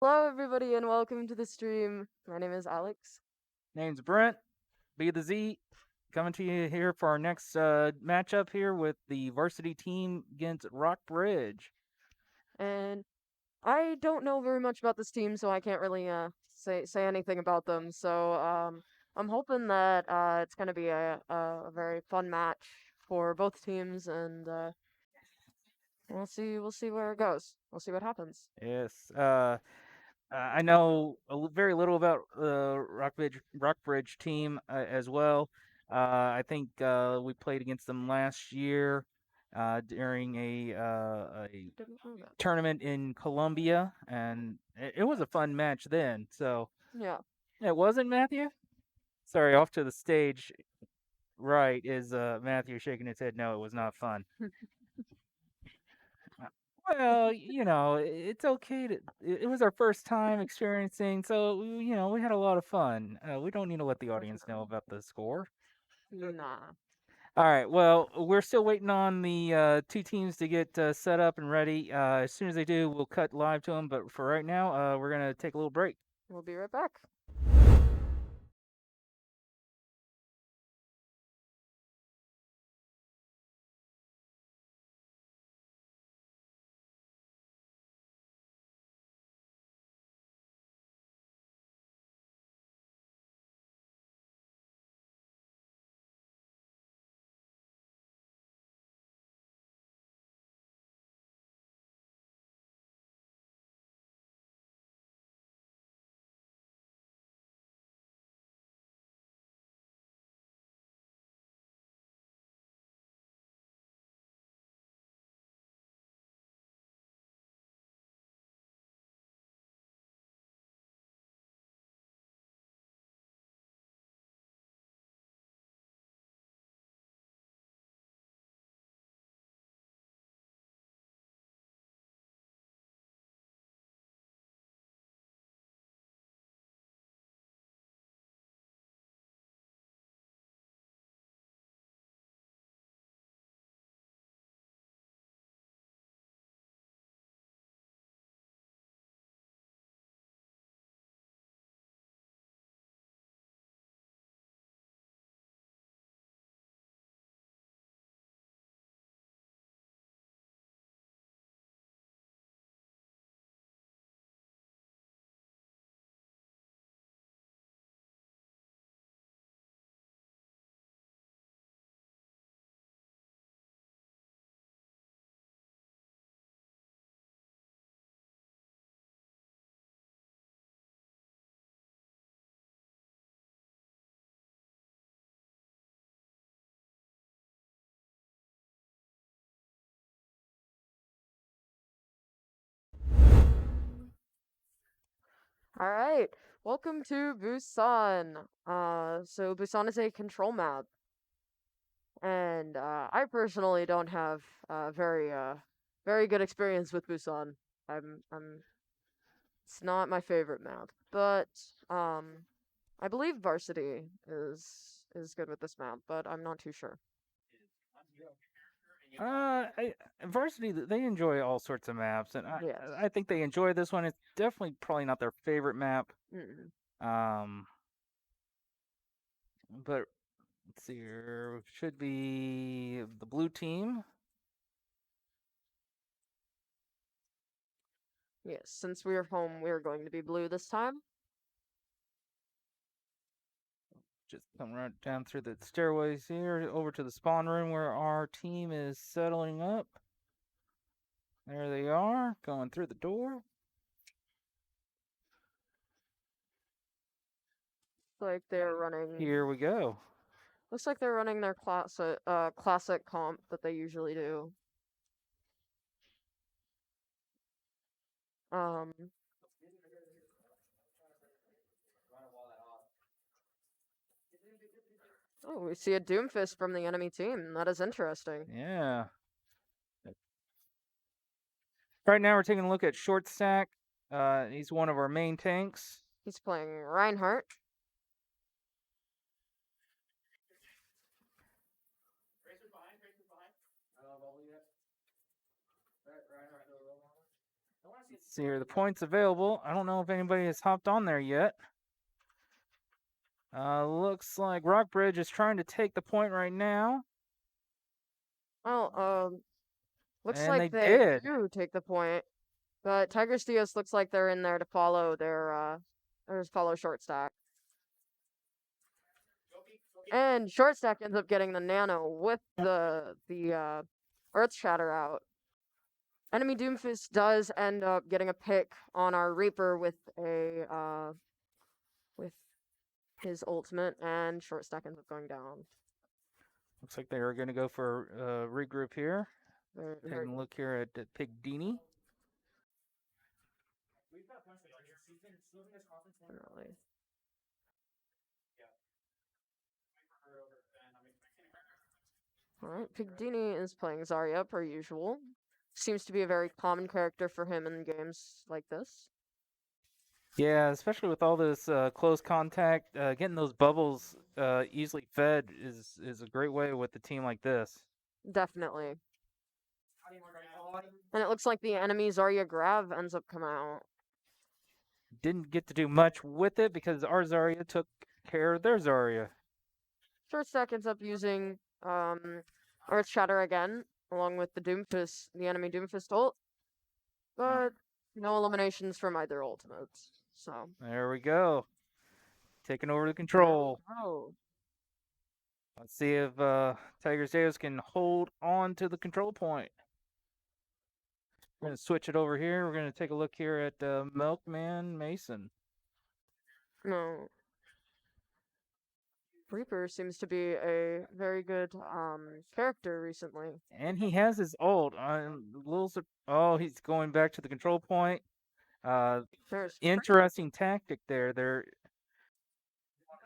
Hello, everybody, and welcome to the stream. My name is Alex. Name's Brent, B the Z, coming to you here for our next matchup here with the Varsity team against Rockbridge. And I don't know very much about this team, so I can't really say anything about them. So I'm hoping that it's gonna be a very fun match for both teams, and we'll see where it goes. We'll see what happens. Yes, I know very little about the Rockbridge team as well. I think we played against them last year during a Didn't know that. tournament in Colombia, and it was a fun match then. So Yeah. it wasn't, Matthew. Sorry, off to the stage. Right, is Matthew shaking his head? No, it was not fun. Uh, Well, it's okay to. It was our first time experiencing, so we had a lot of fun. We don't need to let the audience know about the score. Nah. All right. Well, we're still waiting on the two teams to get set up and ready. As soon as they do, we'll cut live to them. But for right now, we're gonna take a little break. We'll be right back. All right. Welcome to Busan. So Busan is a control map. And I personally don't have very good experience with Busan. I'm It's not my favorite map, but I believe Varsity is good with this map, but I'm not too sure. Varsity, they enjoy all sorts of maps, and Yes. I think they enjoy this one. It's definitely probably not their favorite map. Mm. Um, but let's see here. Should be the blue team. Yes, since we are home, we are going to be blue this time. Just come right down through the stairways here over to the spawn room where our team is settling up. There they are, going through the door. Like they're running. Here we go. Looks like they're running their classic comp that they usually do. Um. Oh, we see a Doomfist from the enemy team. That is interesting. Yeah. Right now we're taking a look at Short Stack. He's one of our main tanks. He's playing Reinhardt. See here, the points available. I don't know if anybody has hopped on there yet. Looks like Rockbridge is trying to take the point right now. Well, looks And like they they did. do take the point, but Tigris Deos looks like they're in there to follow or follow short stack. And short stack ends up getting the nano with the Earth Shatter out. Enemy Doomfist does end up getting a pick on our Reaper with with his ultimate, and short stack ends up going down. Looks like they are going to go for regroup here. Very, Taking a look here at Pigdini. really. Alright, Pigdini is playing Zarya per usual. Seems to be a very common character for him in games like this. Yeah, especially with all this close contact, getting those bubbles easily fed is a great way with a team like this. Definitely. And it looks like the enemy Zarya Grav ends up coming out. Didn't get to do much with it because our Zarya took care of their Zarya. Short stack ends up using Earth Shatter again, along with the enemy Doomfist ult. But no eliminations from either ultimates. So There we go. Taking over the control. oh, Let's see if Tigers Deos can hold on to the control point. We're going to switch it over here. We're going to take a look here at Milkman Mason. no. Reaper seems to be a very good character recently. And he has his ult. Oh, he's going back to the control point. There's Interesting tactic there. There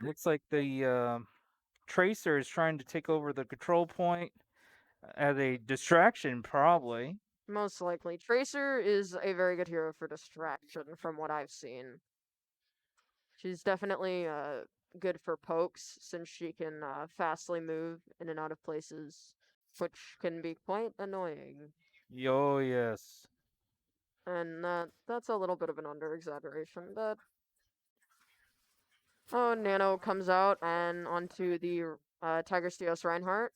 looks like the Tracer is trying to take over the control point as a distraction, probably. most likely. Tracer is a very good hero for distraction from what I've seen. She's definitely good for pokes since she can fastly move in and out of places, which can be quite annoying. Yo, yes. And that's a little bit of an under exaggeration, but oh, Nano comes out and onto the Tiger Steos Reinhardt.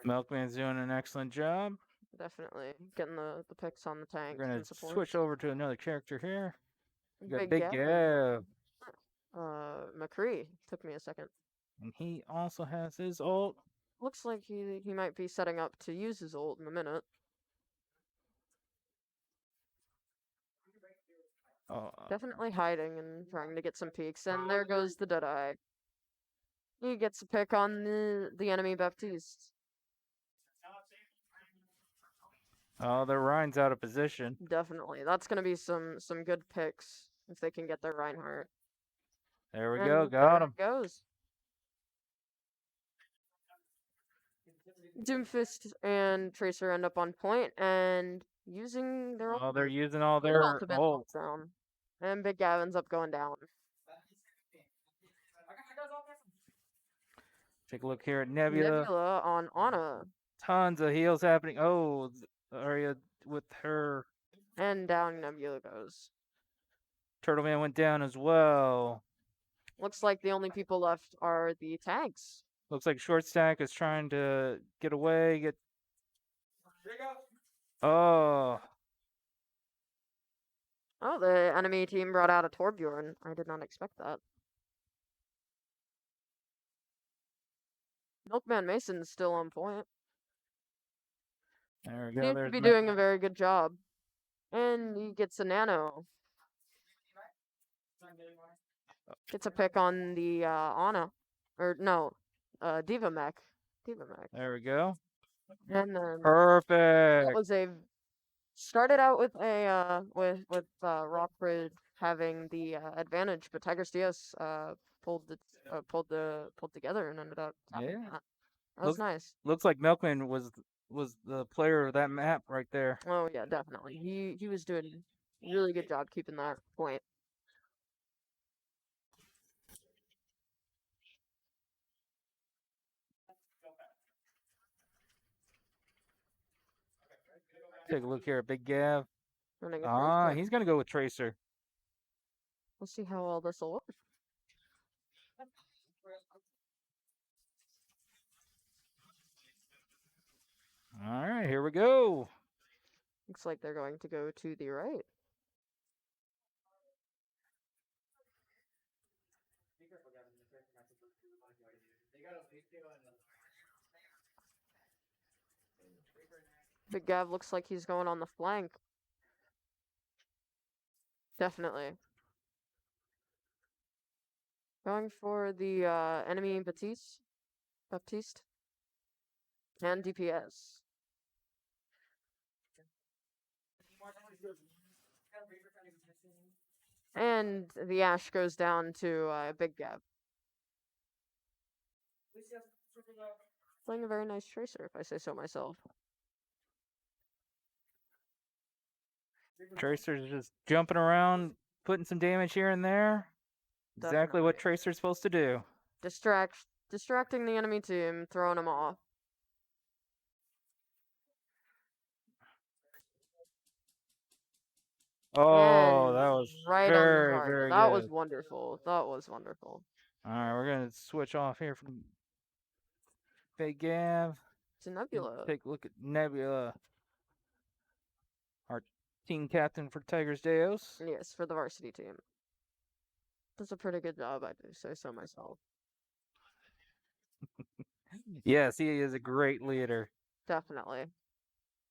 Milkman's doing an excellent job. Definitely getting the picks on the tank We're and gonna support. switch over to another character here. We got Big Big Gav. Gav. McCree took me a second. And he also has his ult. Looks like he might be setting up to use his ult in a minute. Definitely hiding and trying to get some peeks. And there goes the Deadeye. He gets a pick on the enemy Baptiste. Oh, the Rhine's out of position. Definitely. That's gonna be some good picks if they can get their Reinhardt. There we And go. Got there him. it goes. Doomfist and Tracer end up on point and using their Oh, they're using all their ultimate ult. down. And Big Gav ends up going down. Take a look here at Nebula. Nebula on Ana. Tons of heals happening. Oh, Arya with her. And down Nebula goes. Turtle Man went down as well. Looks like the only people left are the tanks. Looks like Short Stack is trying to get away. Oh. Oh, the enemy team brought out a Torbjorn. I did not expect that. Milkman Mason's still on point. There we go. Seems to be doing a very good job. And he gets a nano. Gets a pick on the Ana. Or no, Diva Mech. Diva Mech. There we go. And then Perfect. that was started out with a with Rockbridge having the advantage, but Tigris Diaz pulled together and ended up tapping Yeah. that was nice. Looks like Milkman was the player of that map right there. Oh yeah, definitely. He was doing a really good job keeping that point. Take a look here at Big Gav. Running a Ah, Tracer. he's gonna go with Tracer. We'll see how well this will work. All right, here we go. Looks like they're going to go to the right. Big Gav looks like he's going on the flank. Definitely. Going for the enemy Baptiste, and DPS. And the Ash goes down to Big Gav. Playing a very nice Tracer, if I say so myself. Tracer's just jumping around, putting some damage here and there. Exactly what Definitely. Tracer's supposed to do. Distracting the enemy team, throwing them off. Oh, And that was right on the very, target. very That was good. wonderful. That was wonderful. All right, we're gonna switch off here from Big Gav. To Nebula. Take a look at Nebula, our team captain for Tigris Deos. Yes, for the varsity team. Does a pretty good job, I do say so myself. Yes, he is a great leader. Definitely.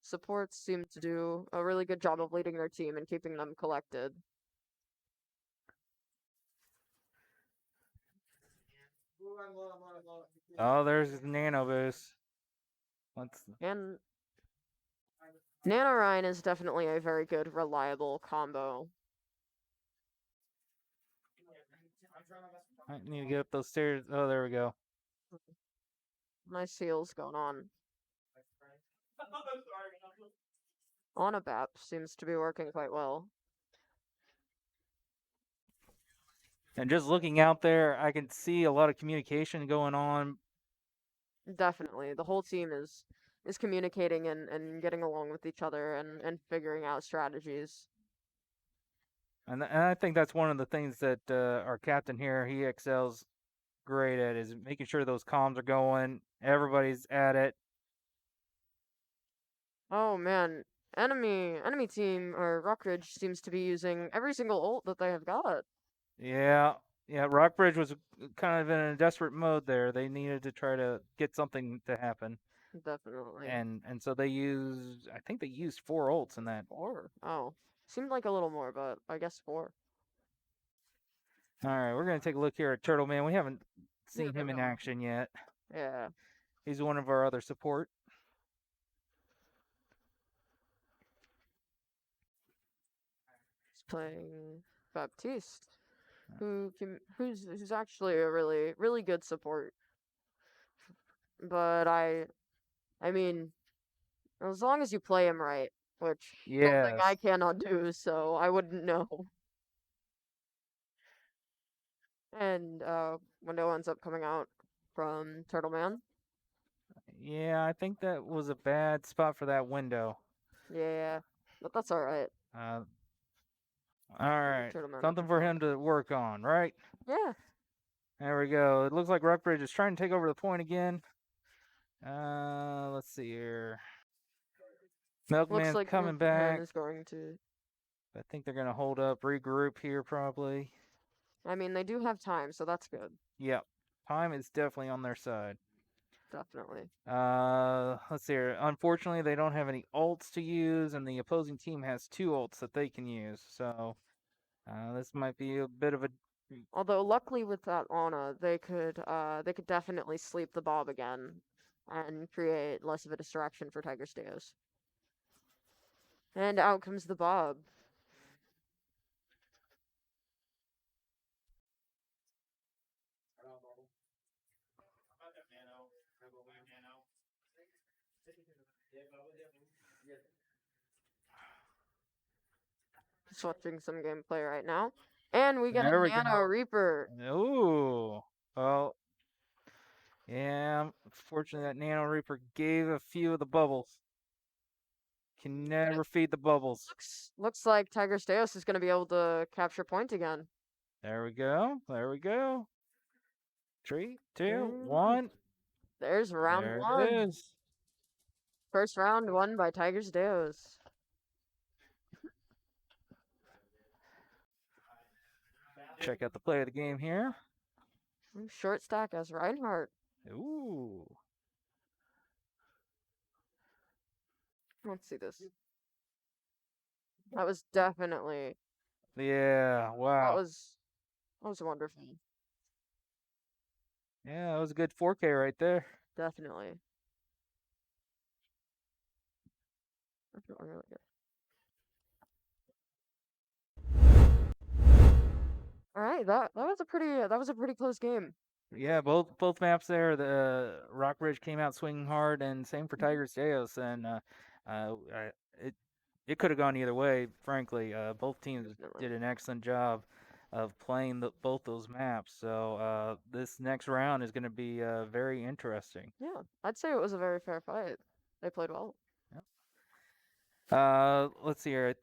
Supports seem to do a really good job of leading their team and keeping them collected. Oh, there's his nano boost. Let's. And Nanorine is definitely a very good, reliable combo. I need to get up those stairs. Oh, there we go. Nice heals going on. On a BAP seems to be working quite well. And just looking out there, I can see a lot of communication going on. Definitely. The whole team is communicating and getting along with each other and figuring out strategies. And I think that's one of the things that our captain here, he excels great at, is making sure those comms are going. Everybody's at it. Oh man, enemy team or Rockridge seems to be using every single ult that they have got. Yeah, yeah. Rockbridge was kind of in a desperate mode there. They needed to try to get something to happen, Definitely. and so they used. I think they used 4 ults in that. 4. Oh, seemed like a little more, but I guess 4. All right, we're gonna take a look here at Turtle Man. We haven't seen him in action yet. Yeah. He's one of our other support. He's playing Baptiste, who's actually a really good support. But I mean, as long as you play him right, which something Yes. I cannot do, so I wouldn't know. And window ends up coming out from Turtle Man. Yeah, I think that was a bad spot for that window. Yeah, but that's all right. Uh, all right, Turtle Man something for him to work on, right? Yeah. There we go. It looks like Rockbridge is trying to take over the point again. Let's see here. Looks Milkman's like coming Milkman back. is going to. I think they're gonna hold up, regroup here probably. I mean, they do have time, so that's good. Yep, time is definitely on their side. Definitely. Let's see here. Unfortunately, they don't have any ults to use, and the opposing team has 2 ults that they can use. So this might be a bit of a. Although luckily with that Ana, they could definitely sleep the Bob again and create less of a distraction for Tigris Deos. And out comes the Bob. Just watching some gameplay right now. And we get There a we Nano go. Reaper. Ooh. Well, yeah. Unfortunately, that Nano Reaper gave a few of the bubbles. Can But it never feed the bubbles. looks like Tigris Deos is going to be able to capture point again. There we go. There we go. 3, 2, And 1. there's round There it one. is. First round won by Tigris Deos. Check out the play of the game here. Short stack as Reinhardt. Ooh. Let's see this. That was definitely Yeah, that wow. was that was wonderful. Yeah, that was a good 4K right there. Definitely. Definitely really good. All right, that was a pretty close game. Yeah, both maps there. The Rockbridge came out swinging hard, and same for Mhm. Tigers Deos. And it it could have gone either way. Frankly, both teams Definitely. did an excellent job of playing both those maps. So this next round is going to be very interesting. Yeah, I'd say it was a very fair fight. They played well. Yep. Let's see here.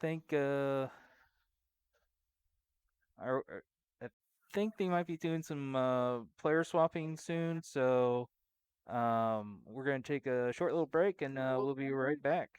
I, I think they might be doing some player swapping soon. So we're going to take a short little break, and we'll be right back.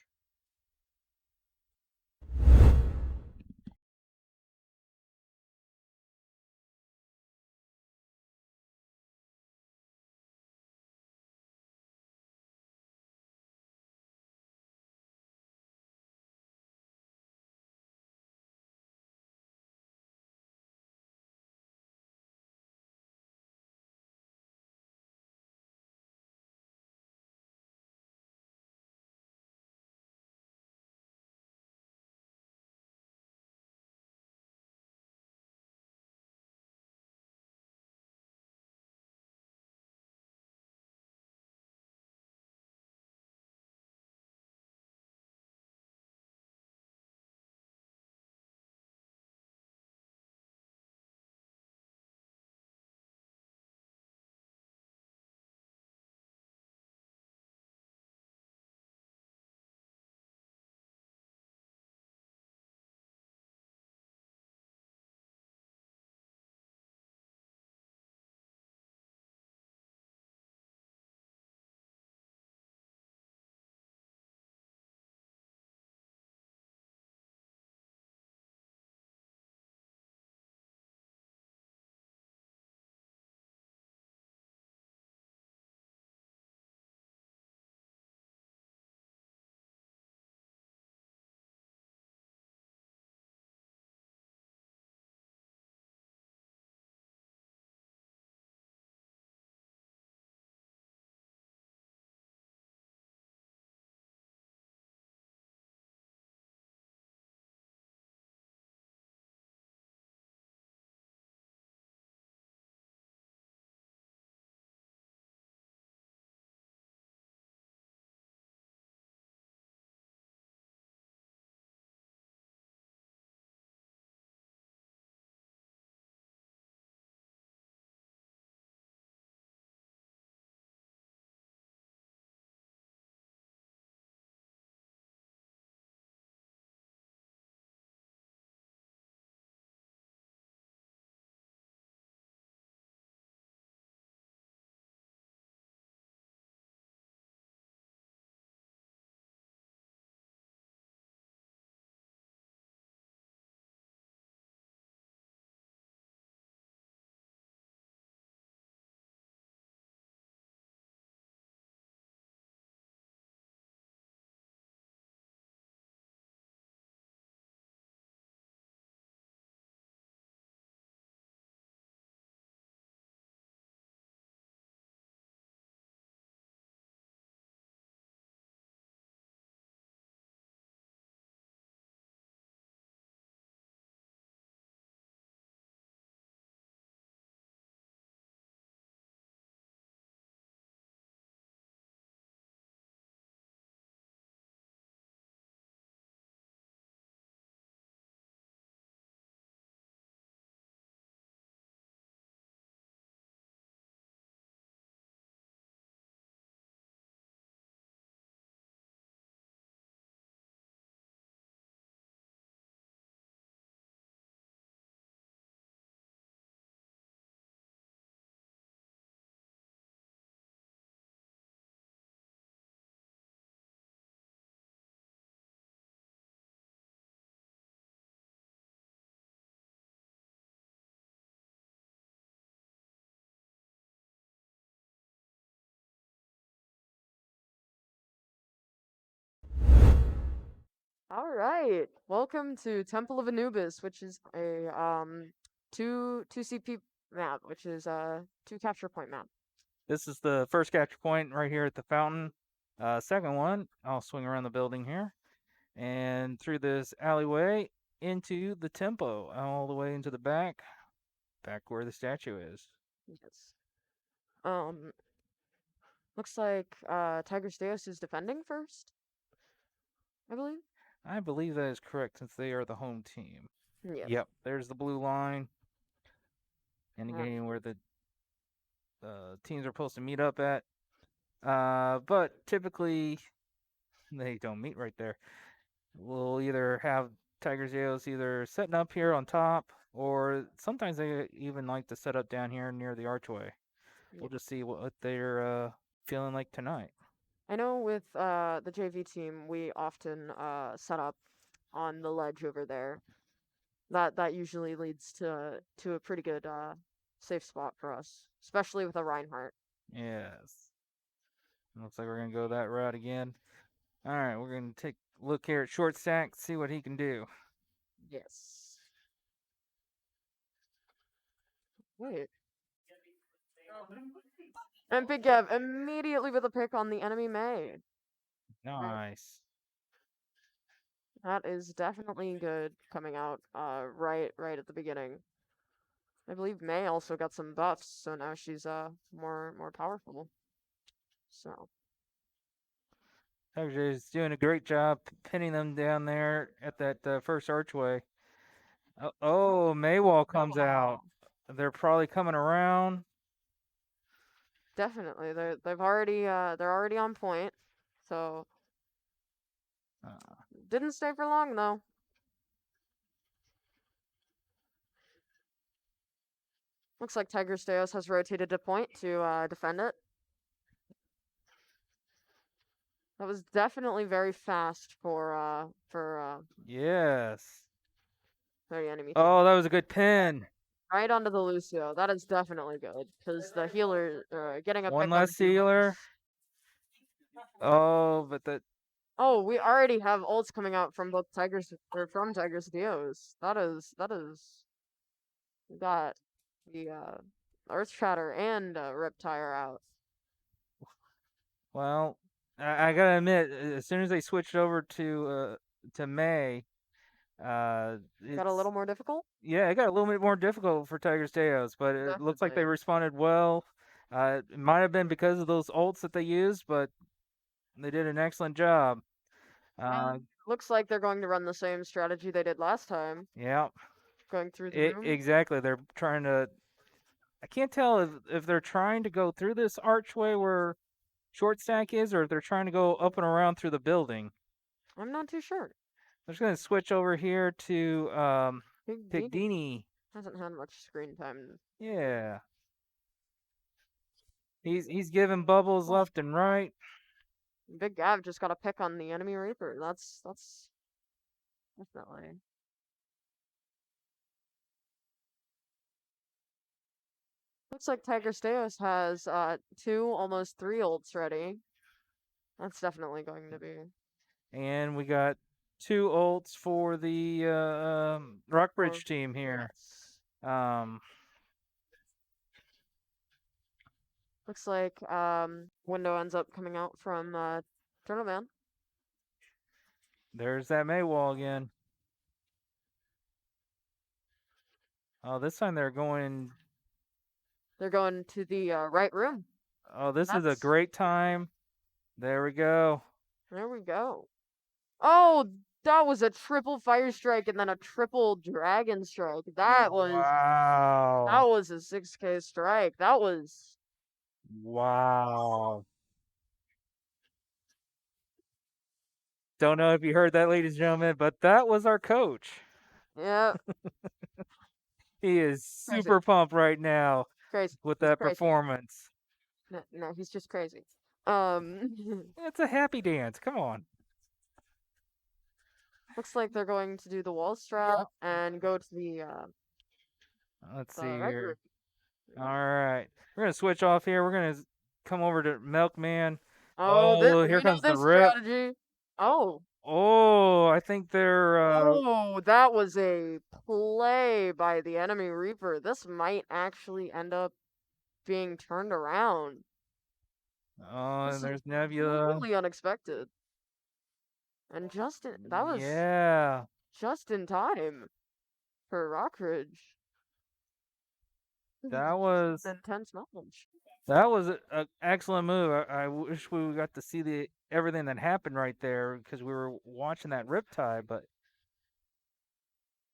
All right. Welcome to Temple of Anubis, which is a two CP map, which is two capture point map. This is the first capture point right here at the fountain. Second one, I'll swing around the building here and through this alleyway into the tempo, all the way into the back where the statue is. Yes. Um Looks like Tigris Deos is defending first, I believe. I believe that is correct since they are the home team. Yes. Yep, there's the blue line Yeah. indicating where the teams are supposed to meet up at. But typically they don't meet right there. We'll either have Tigers Deos either setting up here on top, or sometimes they even like to set up down here near the archway. Yeah. We'll just see what they're feeling like tonight. I know with the JV team, we often set up on the ledge over there. That usually leads to a pretty good safe spot for us, especially with a Reinhardt. Yes. Looks like we're going to go that route again. All right, we're going to take a look here at Short Stack, see what he can do. Yes. Wait. And Big Gav immediately with a pick on the enemy May. Nice. That is definitely good coming out right at the beginning. I believe May also got some buffs, so now she's more powerful. So Tigers is doing a great job pinning them down there at that first archway. Oh, Maywall comes out. They're probably coming around. definitely they're already on point. So Uh, didn't stay for long though. Looks like Tigris Deos has rotated to point to defend it. That was definitely very fast for yes. the enemy team. Oh, that was a good pin. Right onto the Lucio. That is definitely good because the healer getting a One pick on less the healer. healers. Oh, but that. Oh, we already have ults coming out from both Tigers or from Tigers Deos. That is we got the Earth Shatter and Riptire out. Well, I gotta admit, as soon as they switched over to May, Got a it's little more difficult? yeah, it got a little bit more difficult for Tigers Deos, but it looks like they Definitely. responded well. It might have been because of those ults that they used, but they did an excellent job. Uh, Looks like they're going to run the same strategy they did last time, yeah, going through the room. exactly. They're trying to. I can't tell if they're trying to go through this archway where Short Stack is, or if they're trying to go up and around through the building. I'm not too sure. I'm just gonna switch over here to Big Dini Pigdini. hasn't had much screen time. Yeah, he's giving bubbles Oh, left and right. Big Gav just got a pick on the enemy Reaper. That's definitely. Looks like Tiger Steos has two, almost three ults ready. That's definitely going to be. And we got two ults for the Or Rockbridge team here. yes. Um, Looks like Window ends up coming out from Turtle Man. there's that Maywall again. Oh, this time they're going. They're going to the right room. Oh, this is a That's great time. There we go. there we go. Oh, that was a triple fire strike and then a triple dragon strike. That Wow. was a 6K strike. That was Wow. Don't know if you heard that, ladies and gentlemen, but that was our coach. yeah, He is crazy. super pumped right now Crazy. with He's that crazy. performance. No, he's just crazy. Um It's a happy dance. Come on. looks like they're going to do the wall strap and go to Let's see the right room. here. All right. We're going to switch off here. We're going to come over to Milkman. Oh, Oh, here we know comes the this rip. strategy. Oh, Oh, I think they're Oh, that was a play by the enemy Reaper. This might actually end up being turned around. oh, This and is there's Nebula. completely unexpected. And that was Yeah, just in time for Rockridge. This is that was an intense match. that was an excellent move. I wish we got to see the everything that happened right there because we were watching that riptide. But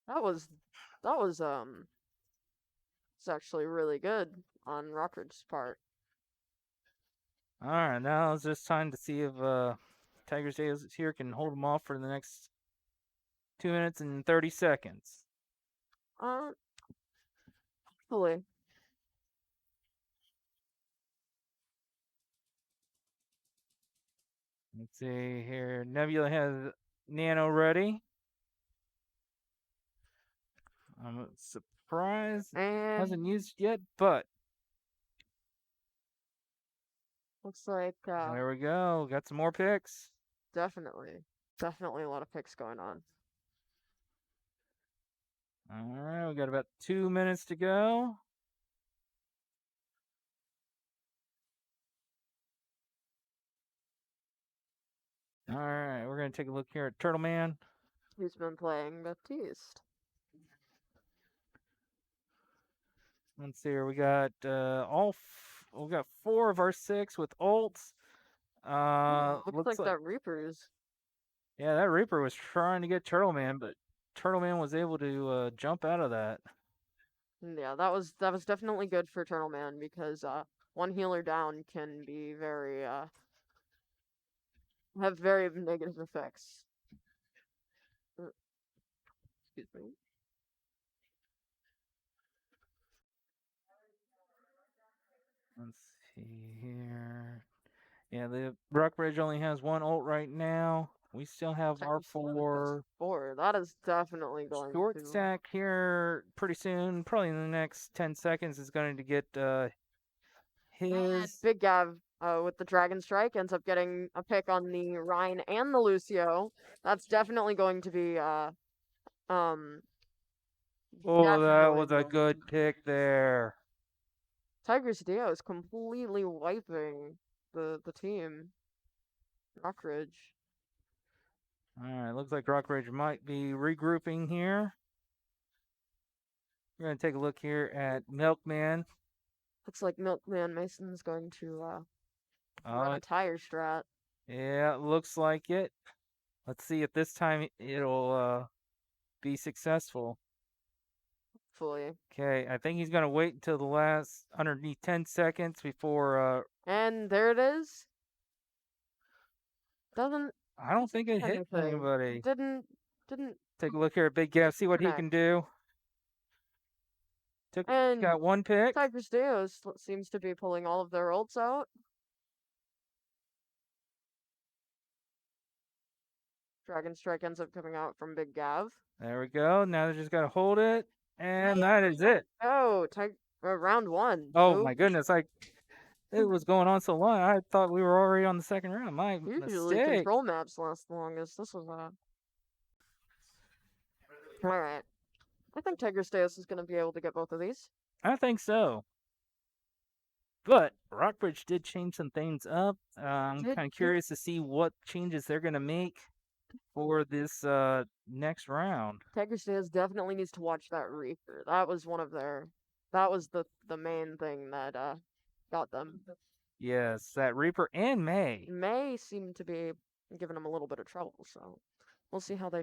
That was that was it's actually really good on Rockridge's part. all right, now it's just time to see if Tigers Deos here can hold them off for the next 2 minutes and 30 seconds. Uh, hopefully. Let's see here. Nebula has Nano ready. I'm surprised hasn't And used yet, but looks like there we go. Got some more picks. definitely a lot of picks going on. All right, we got about 2 minutes to go. All right, we're gonna take a look here at Turtle Man. Who's been playing Baptiste? Let's see here. We got we got 4 of our 6 with ults. Looks Looks like like that Reaper's. yeah, that Reaper was trying to get Turtle Man, but Turtle Man was able to jump out of that. Yeah, that was definitely good for Eternal Man because one healer down can be very have very negative effects. Uh, Excuse me. Let's see here. Yeah, the Rockbridge only has 1 ult right now. We still have our Tigris Deos has 4 4. That is definitely going short to. stack here pretty soon. Probably in the next 10 seconds is going to get And his. Big Gav with the Dragon Strike ends up getting a pick on the Rhine and the Lucio. That's definitely going to be um Oh, that definitely was a going good to pick there. Tigris Deos completely wiping the team. Rockridge. All right, looks like Rockbridge might be regrouping here. We're going to take a look here at Milkman. Looks like Milkman Mason's going to run Uh, a tire strat. yeah, looks like it. Let's see if this time it'll be successful. Fully. Okay, I think he's gonna wait until the last underneath 10 seconds before. And there it is. Doesn't I don't think it hit anything. anybody. Didn't Take a look here at Big Gap, see what he connect. can do. And Got 1 pick. Tigris Deos seems to be pulling all of their ults out. Dragon Strike ends up coming out from Big Gav. There we go. Now they just gotta hold it, and that is it. Oh, round 1. Oh Oh, my goodness! It was going on so long. I thought we were already on the second round. My usually mistake. control maps last the longest. This was Alright. I think Tigris Deos is going to be able to get both of these. I think so. But Rockbridge did change some things up. I'm kind of curious to see what changes they're gonna make for this next round. Tigris Deos definitely needs to watch that Reaper. That was one of their. That was the main thing that got them. Yes, that Reaper and May. May seemed to be giving them a little bit of trouble, so we'll see how they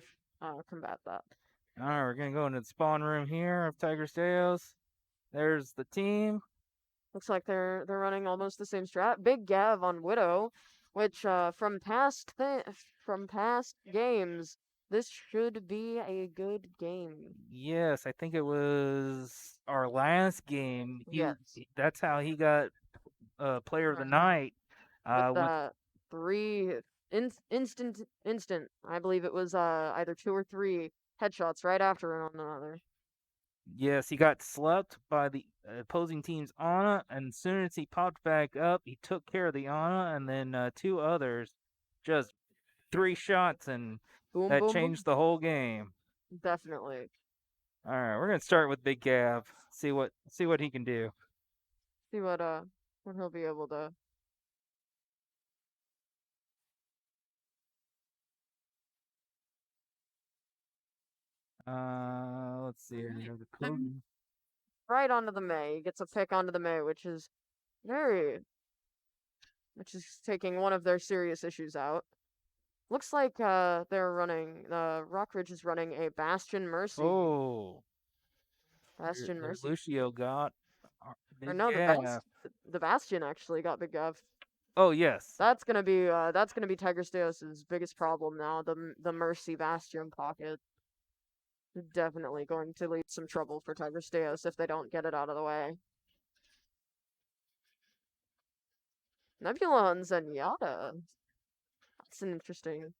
combat that. All right, we're gonna go into the spawn room here of Tigris Deos. There's the team. Looks like they're running almost the same strat. Big Gav on Widow, which from past games, this should be a good game. Yes, I think it was our last game. Yes. That's how he got player of the night. With With three instant. I believe it was either 2 or 3 headshots right after one another. yes, he got slept by the opposing team's Ana, and as soon as he popped back up, he took care of the Ana, and then 2 others, just 3 shots, and Boom, That boom, boom. changed the whole game. Definitely. All right, we're gonna start with Big Gav. See what he can do. See what he'll be able to. Let's see. Right onto the May. He gets a pick onto the May, very, which is taking one of their serious issues out. Looks like Rockridge is running a Bastion Mercy. Oh, Bastion their Mercy. Lucio got Or Big no, Gav. the Bastion actually got Big Gav. Oh yes. That's gonna be Tigris Deos' biggest problem now. The Mercy Bastion pocket. Definitely going to lead some trouble for Tigris Deos if they don't get it out of the way. Nebula and Zenyatta. That's an interesting.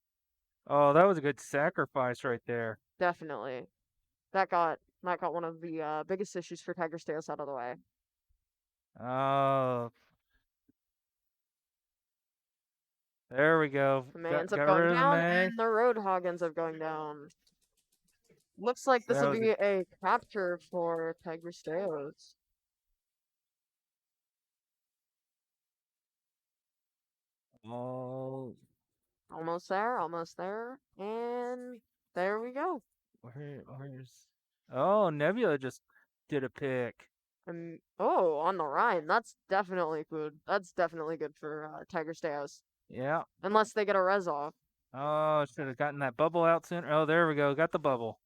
Oh, that was a good sacrifice right there. Definitely. That got one of the biggest issues for Tigris Deos out of the way. Oh, there we go. The May ends Got up going rid of the down, May. and the Roadhog ends up going down. Looks like this That will was be a capture for Tigris Deos. oh, Almost there, and there we go. where's oh, Nebula just did a pick. Oh, on the Rhine. That's definitely good. That's definitely good for Tigris Deos. Yeah. Unless they get a res off. Oh, should have gotten that bubble out sooner. Oh, there we go. Got the bubble.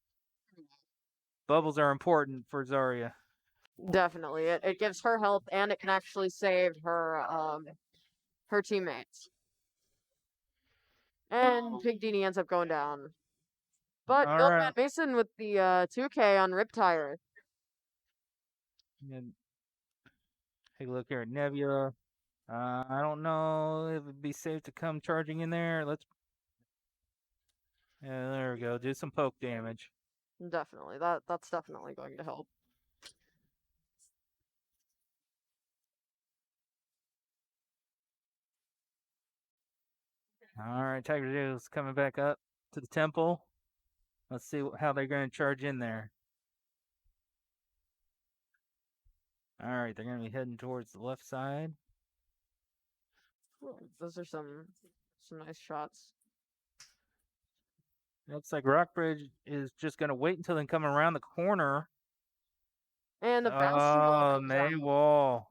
Bubbles are important for Zarya. Definitely. It gives her health and it can actually save her teammates. And Big Dini ends up going down. But All Milkman right. Mason with the 2K on Riptire. And take a look here at Nebula. I don't know if it'd be safe to come charging in there. Yeah, there we go. Do some poke damage. Definitely. That's definitely going to help. All right, Tiger Joe's coming back up to the temple. Let's see how they're going to charge in there. All right, they're going to be heading towards the left side. Those are some nice shots. Looks like Rockbridge is just going to wait until they come around the corner. And the Bastion Wall Oh, comes May out. Wall.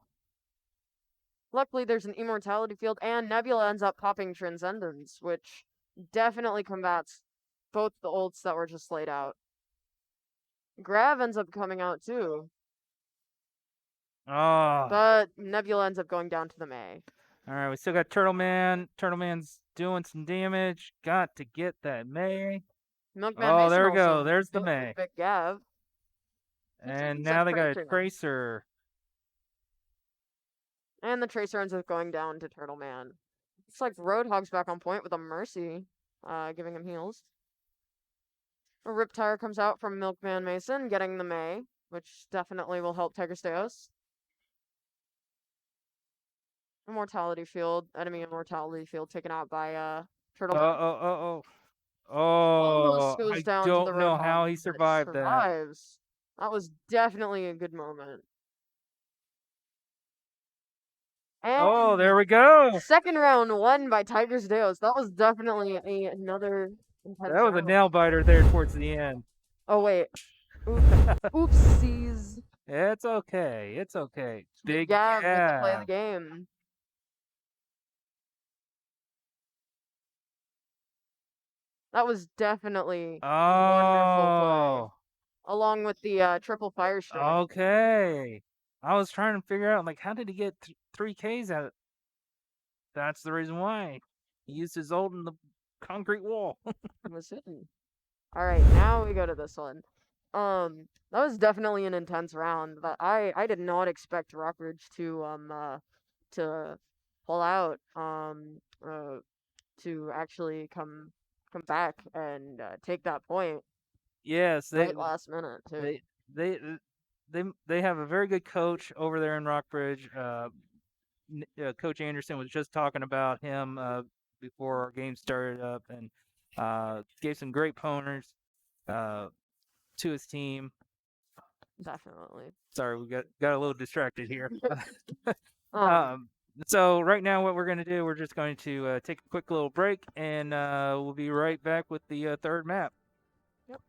Luckily, there's an Immortality field, and Nebula ends up popping Transcendence, which definitely combats both the ults that were just laid out. Grav ends up coming out too, Oh. but Nebula ends up going down to the May. All right, we still got Turtle Man. Turtle Man's doing some damage. Got to get that May. Milkman Oh, Mason there we go. also There's the goes with May. Big Gav. And It's a now they got a Tracer now. Tracer. And the Tracer ends up going down to Turtle Man. Looks like Roadhog's back on point with a Mercy, giving him heals. A Riptire comes out from Milkman Mason, getting the May, which definitely will help Tigris Deos. Immortality field, enemy immortality field taken out by Turtle Man. Oh. Almost Oh, goes I down to the don't know Roadhog, how he but survived that. survives. That was definitely a good moment. Oh, And there we go. second round won by Tigris Deos. That was definitely another intense That was a round. nail biter there towards the end. Oh wait. Oopsies. It's okay. It's okay. Big Gav with the play of the Gav. game. That was definitely wonderful play. Oh, Along with the triple fire strike. okay. I was trying to figure out, like, how did he get 3Ks out? That's the reason why. He used his ult in the concrete wall. Was hidden. Alright, now we go to this one. That was definitely an intense round, but I did not expect Rockridge to pull out, to actually come back and take that point Yes, right last minute too. they they they have a very good coach over there in Rockbridge. Coach Anderson was just talking about him before our game started up, and Gave some great pointers to his team. Definitely. Sorry, we got a little distracted here. Um, So right now, what we're going to do, we're just going to take a quick little break, and we'll be right back with the third map. yep.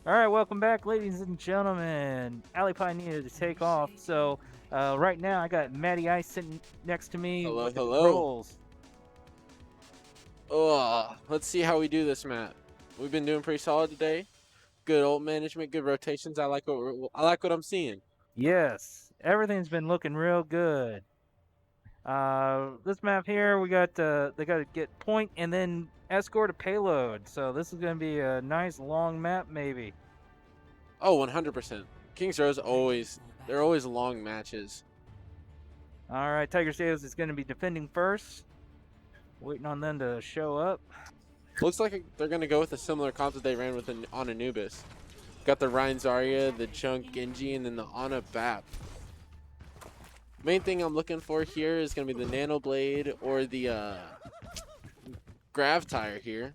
All right, welcome back, ladies and gentlemen. Alley Pie needed to take off, so right now I got Matty Ice sitting next to me Hello, with the hello. controls. Let's see how we do this, Matt. We've been doing pretty solid today. Good old management, good rotations. I like what I'm seeing. Yes, everything's been looking real good. This map here, we got they got to get point and then escort a payload. So this is gonna be a nice long map, maybe. Oh, 100%. Kings Row's they're always long matches. All right, Tigris Deos is gonna be defending first. Waiting on them to show up. Looks like they're gonna go with a similar comp that they ran with on Anubis. Got the Ryan Zarya, the Chunk Genji, and then the Ana Bap. Main thing I'm looking for here is gonna be the Nano Blade or the Grav Tire here.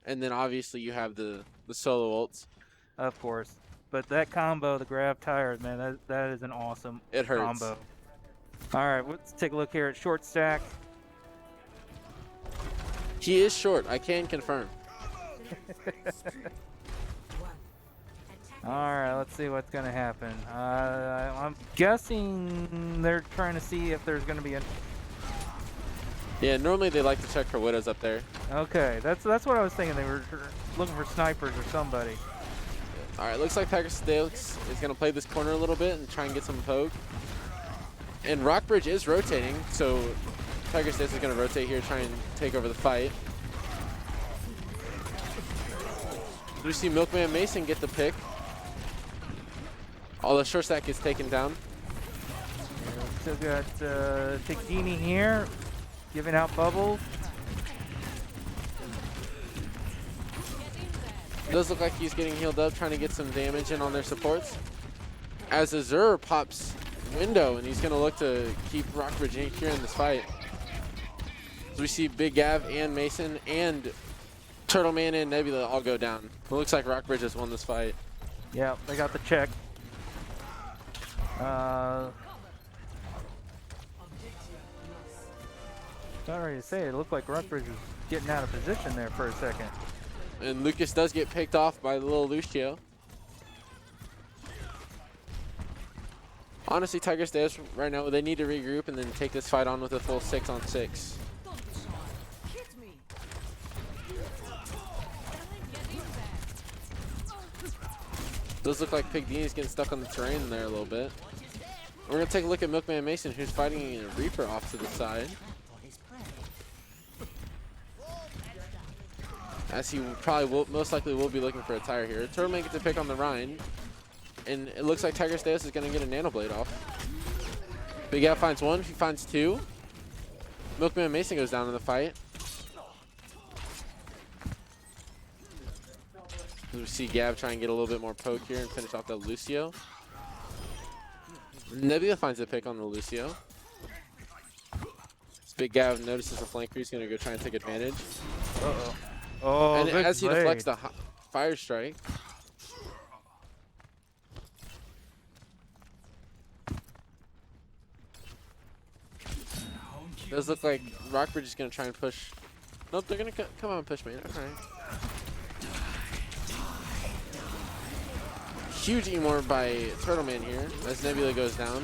And then obviously you have the solo ults. Of course. But that combo, the Grav Tire, man, that is an awesome It hurts. combo. All right, let's take a look here at short stack. He is short. I can confirm. All right, let's see what's going to happen. I'm guessing they're trying to see if there's going to be a... Yeah, normally they like to check for widows up there. Okay, that's what I was thinking. They were looking for snipers or somebody. All right, looks like Tigris Deos is going to play this corner a little bit and try and get some poke. And Rockbridge is rotating, so Tigris Deos is going to rotate here, try and take over the fight. We see Milkman Mason get the pick. All the short stack gets taken down. Still got Tigris here, giving out bubbles. It does look like he's getting healed up, trying to get some damage in on their supports. As Azure pops window, and he's going to look to keep Rockbridge here in this fight. So we see Big Gav and Mason and Turtle Man and Nebula all go down. It looks like Rockbridge has won this fight. Yeah, they got the check. Sorry to say, it looked like Rockbridge was getting out of position there for a second. And Lucas does get picked off by the little Lucio. Honestly, Tigris Deos right now, they need to regroup and then take this fight on with a full 6-on-6. Does look like Pig Dean is getting stuck on the terrain there a little bit. We're going to take a look at Milkman Mason, who's fighting a Reaper off to the side. As he probably will, most likely will be looking for a tire here. Turtleman gets to pick on the Rhine. And it looks like Tigris Deos is going to get a Nano Blade off. Big Gav finds one, he finds two. Milkman Mason goes down in the fight. We see Gav try and get a little bit more poke here and finish off that Lucio. Nebula finds a pick on the Lucio. This Big Gav notices the flanker, he's going to go try and take advantage. Uh-oh. Oh, And good as he play. deflects the fire strike, does look like Rockbridge is going to try and push. Nope, they're going to come on and push me. Okay. Huge Emor by Turtleman here as Nebula goes down.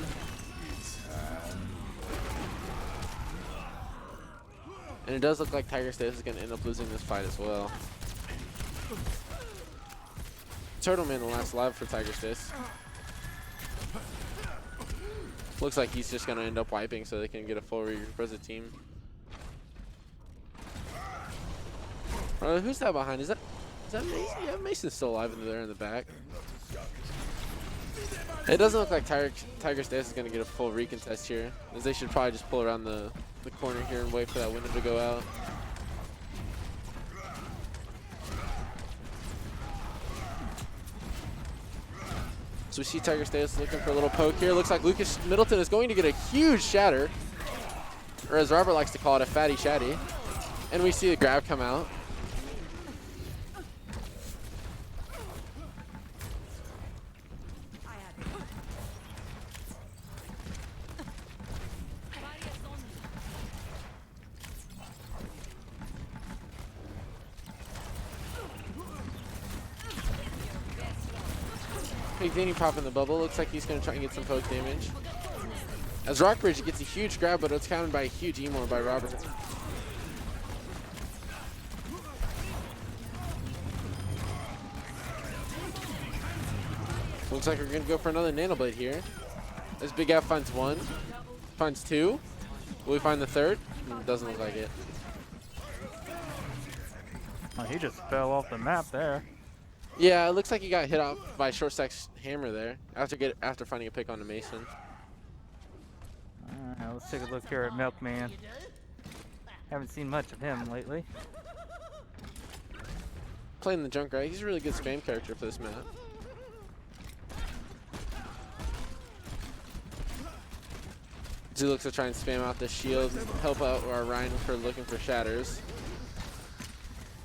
And it does look like Tigris Deos is going to end up losing this fight as well. Turtleman the last alive for Tigris Deos. Looks like he's just going to end up wiping so they can get a full regroup as a team. Who's that behind? Is that Mason? Yeah, Mason's still alive in there in the back. It doesn't look like Tigris Deos is going to get a full recontest here, as they should probably just pull around the corner here and wait for that window to go out. So we see Tigris Deos looking for a little poke here. Looks like Lucas Middleton is going to get a huge shatter, or as Robert likes to call it, a fatty shatty. And we see the grab come out. Big Danny popping the bubble. Looks like he's going to try and get some poke damage. As Rockbridge gets a huge grab, but it's countered by a huge Emor by Robert. Looks like we're going to go for another Nano Blade here. As Big F finds one, finds two. Will we find the third? Doesn't look like it. Oh, he just fell off the map there. Yeah, it looks like he got hit off by Short Stack's hammer there after finding a pick on the Mason. Let's take a look here at Milkman. Haven't seen much of him lately. Playing the Junkrat, he's a really good spam character for this map. He looks to try and spam out the shield, help out our Ryan for looking for shatters.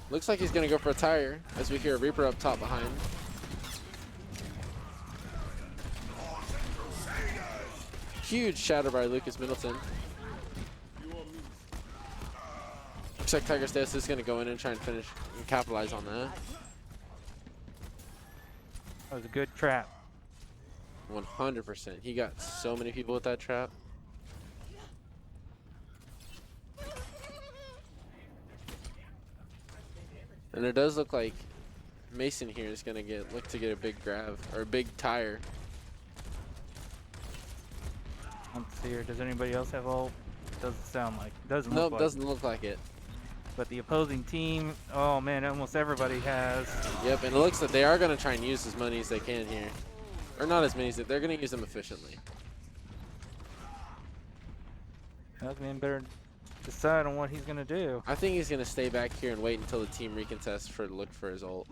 Looks like he's going to go for a tire as we hear a Reaper up top behind. Huge shatter by Lucas Middleton. Looks like Tigris Deos is going to go in and try and finish and capitalize on that. That was a good trap. 100%. He got so many people with that trap. And it does look like Mason here is going to look to get a big grab or a big tire. Let's see here. Does anybody else have all? Doesn't sound like. Doesn't Nope, look like. doesn't look like it. But the opposing team, oh man, almost everybody has. Yep, and it looks like they are going to try and use as many as they can here. Or not as many as they're going to use them efficiently. Milkman better decide on what he's gonna do. I think he's going to stay back here and wait until the team recontests for to look for his ult.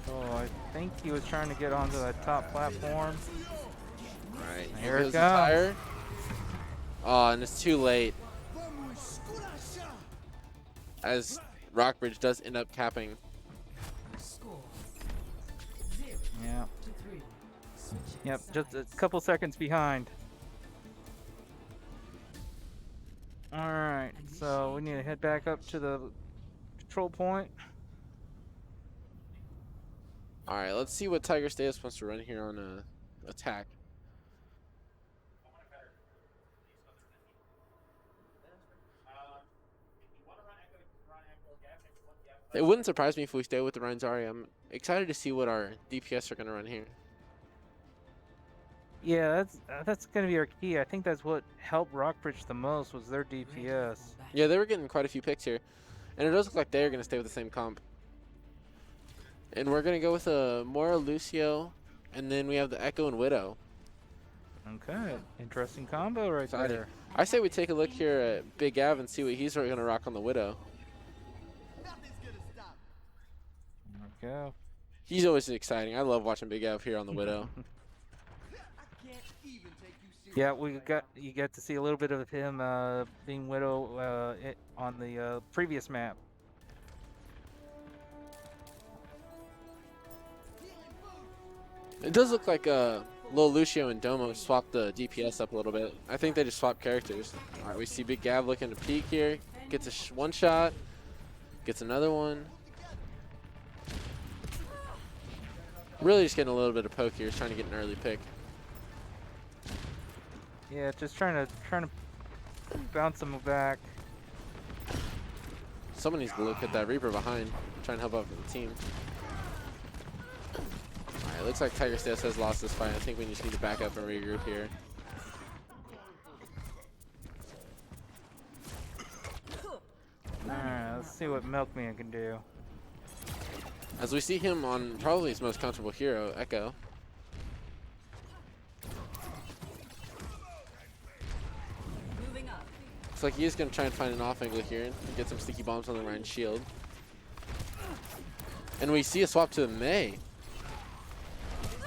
Oh, I think he was trying to get onto that top platform. Alright, Here it goes the comes. tire. Oh, and it's too late. As Rockbridge does end up capping. Yeah. Yep, just a couple seconds behind. Alright, so we need to head back up to the control point. Alright, let's see what Tigris Deos wants to run here on attack. It wouldn't surprise me if we stay with the Ryan Zarya. I'm excited to see what our DPS are going to run here. Yeah, that's gonna be our key. I think that's what helped Rockbridge the most was their DPS. Yeah, they were getting quite a few picks here. And it does look like they're going to stay with the same comp. And we're going to go with a Mora, Lucio, and then we have the Echo and Widow. Okay, interesting combo right Exciting. there. I say we take a look here at Big Av and see what he's going to rock on the Widow. There we go. He's always exciting. I love watching Big Av here on the Widow. Yeah, you get to see a little bit of him being Widow on the previous map. It does look like Lil Lucio and Domo swapped the DPS up a little bit. I think they just swapped characters. All right, we see Big Gav looking to peek here. Gets a one shot. Gets another one. Really just getting a little bit of poke here. He's trying to get an early pick. Yeah, just trying to bounce him back. Someone needs to look at that Reaper behind. Try and help out the team. Alright, looks like Tigris Deos has lost this fight. I think we just need to back up and regroup here. Alright, let's see what Milkman can do. As we see him on probably his most comfortable hero, Echo. Looks like he is going to try and find an off angle here and get some sticky bombs on the Ryan shield. And we see a swap to Mei.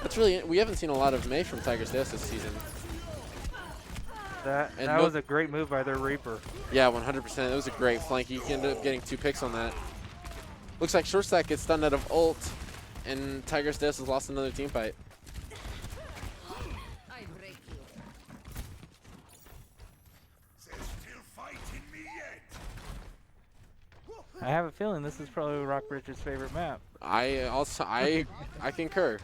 That's really, we haven't seen a lot of Mei from Tigris Deos this season. That And was a great move by their Reaper. Yeah, 100%. It was a great flank. You ended up getting 2 picks on that. Looks like Short Stack gets stunned out of ult, and Tigris Deos has lost another team fight. I have a feeling this is probably Rockbridge's favorite map. I concur.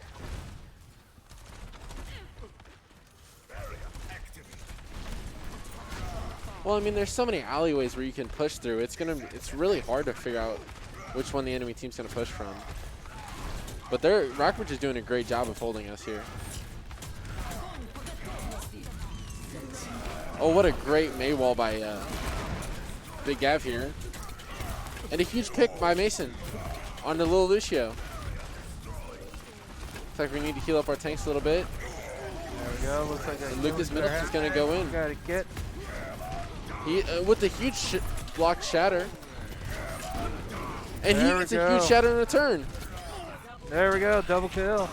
Well, I mean, there's so many alleyways where you can push through. It's really hard to figure out which one the enemy team's gonna push from. But Rockbridge is doing a great job of holding us here. Oh, what a great Mei wall by Big Gav here. And a huge pick by Mason on the Lil Lucio. Looks like we need to heal up our tanks a little bit. There we go. Looks like And Lucas Middleton's going to go in. Gotta get. He with the huge blocked shatter. And he There we gets a go. huge shatter in return. There we go. Double kill.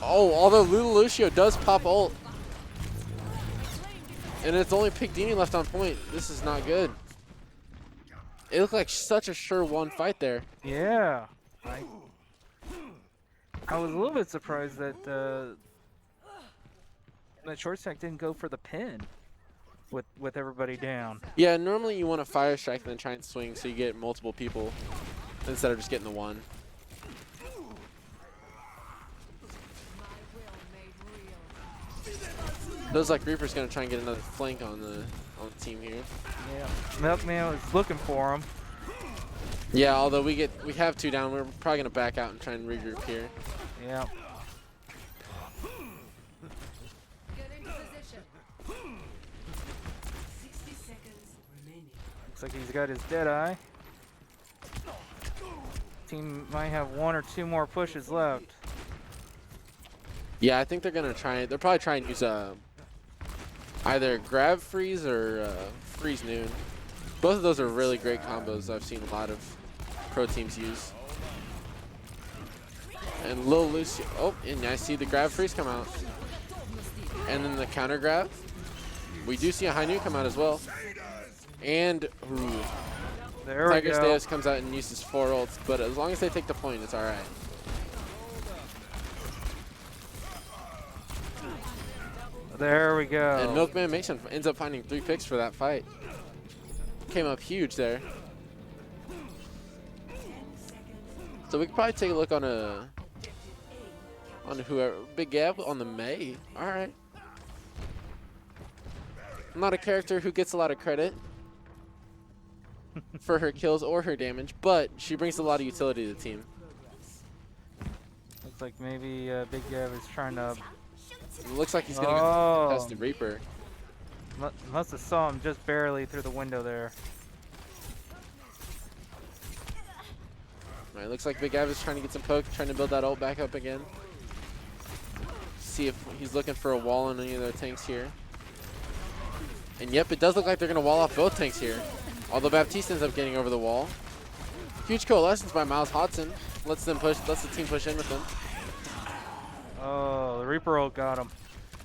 Oh, although Lil Lucio does pop ult. And it's only Pigdini left on point. This is not good. It looked like such a sure one fight there. Yeah. I was a little bit surprised that that Short Stack didn't go for the pin with everybody down. Yeah, normally you want to fire strike and then try and swing so you get multiple people instead of just getting the one. Looks like Reaper's gonna try and get another flank on the team here. Yeah. Milkman was looking for him. Yeah, although we have 2 down, we're probably gonna back out and try and regroup here. Yeah. Looks like he's got his Deadeye. team might have 1 or 2 more pushes left. Yeah, I think they're gonna try. They're probably trying to use either grab freeze or freeze noon. Both of those are really great combos. I've seen a lot of pro teams use. And Lil Lucio. Oh, and I see the grab freeze come out. And then the counter grab. We do see a high noon come out as well. And ooh, There we Tigris go. Deos comes out and uses 4 ults, but as long as they take the point, it's all right. There we go. And Milkman Mason ends up finding 3 picks for that fight. Came up huge there. So we could probably take a look on whoever. Big Gab on the May. All right. Not a character who gets a lot of credit for her kills or her damage, but she brings a lot of utility to the team. Looks like maybe Big Gav is trying to. It looks like he's going to Oh. contest the Reaper. Must have saw him just barely through the window there. All right, looks like Big Gab is trying to get some poke, trying to build that ult back up again. See if he's looking for a wall on any of their tanks here. And yep, it does look like they're going to wall off both tanks here. Although Baptiste ends up getting over the wall. Huge coalescence by Miles Hodson. Lets the team push in with them. Oh, the Reaper ult got him.